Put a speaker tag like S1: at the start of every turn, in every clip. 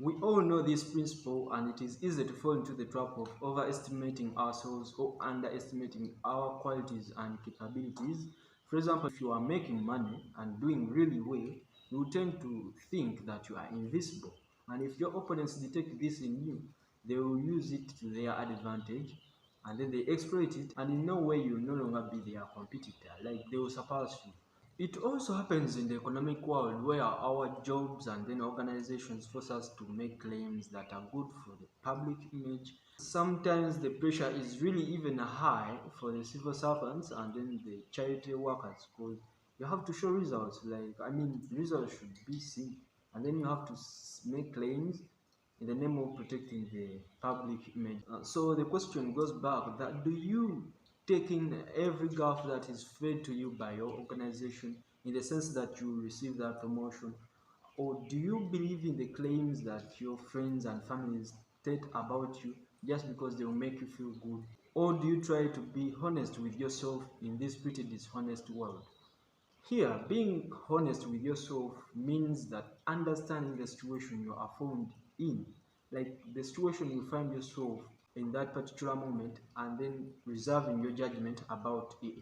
S1: We all know this principle, and it is easy to fall into the trap of overestimating ourselves or underestimating our qualities and capabilities. For example, if you are making money and doing really well, you tend to think that you are invisible. And if your opponents detect this in you, they will use it to their advantage, and then they exploit it, and in no way you will no longer be their competitor, like they will surpass you. It also happens in the economic world where our jobs and then organizations force us to make claims that are good for the public image. Sometimes the pressure is really even high for the civil servants and then the charity workers, because you have to show results. Results should be seen, and then you have to make claims in the name of protecting the public image. So the question goes back that do you take in every gaffe that is fed to you by your organization in the sense that you receive that promotion? Or do you believe in the claims that your friends and families state about you just because they will make you feel good? Or do you try to be honest with yourself in this pretty dishonest world? Here, being honest with yourself means that understanding the situation you are found in, like the situation you find yourself in that particular moment, and then reserving your judgment about it.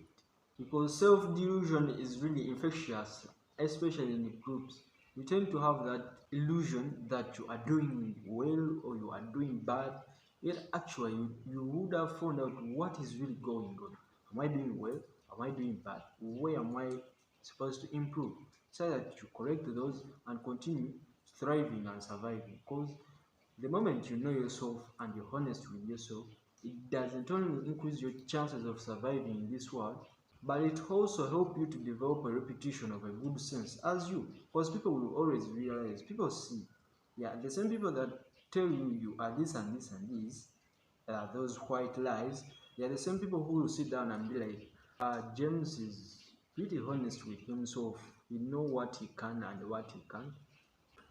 S1: Because self-delusion is really infectious, especially in groups. You tend to have that illusion that you are doing well or you are doing bad, yet actually you would have found out what is really going on. Am I doing well? Am I doing bad? Where am I supposed to improve, so that you correct those and continue thriving and surviving? Because the moment you know yourself and you're honest with yourself, it doesn't only increase your chances of surviving in this world, but it also helps you to develop a reputation of a good sense as you. Because people will always realize, people see, yeah, the same people that tell you you are this and this and this, those white lies, they are the same people who will sit down and be like, James is pretty honest with himself. He knows what he can and what he can't.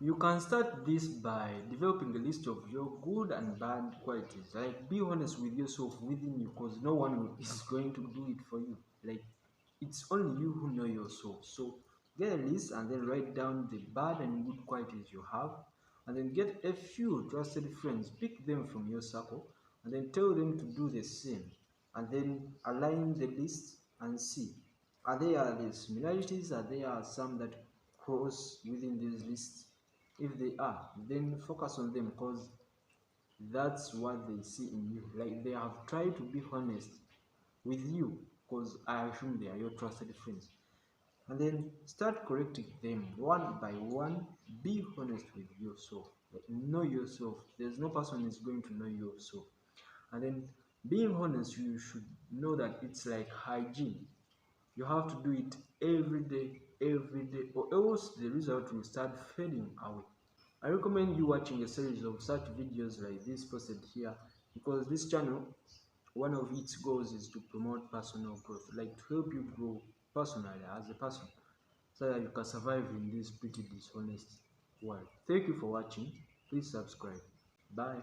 S1: You can start this by developing a list of your good and bad qualities. Like, be honest with yourself within you, because no one is going to do it for you. Like, it's only you who know yourself. So get a list and then write down the bad and good qualities you have, and then get a few trusted friends, pick them from your circle, and then tell them to do the same, and then align the list and see, are there the similarities, are there some that cross within these lists? If they are, then focus on them, because that's what they see in you. Like, they have tried to be honest with you, because I assume they are your trusted friends. And then start correcting them one by one. Be honest with yourself. Like, know yourself. There's no person is going to know yourself. And then being honest, you should know that it's like hygiene. You have to do it every day, or else the result will start fading away. I recommend you watching a series of such videos like this posted here, because this channel, one of its goals is to promote personal growth, like to help you grow personally as a person, so that you can survive in this pretty dishonest world. Thank you for watching. Please subscribe. Bye.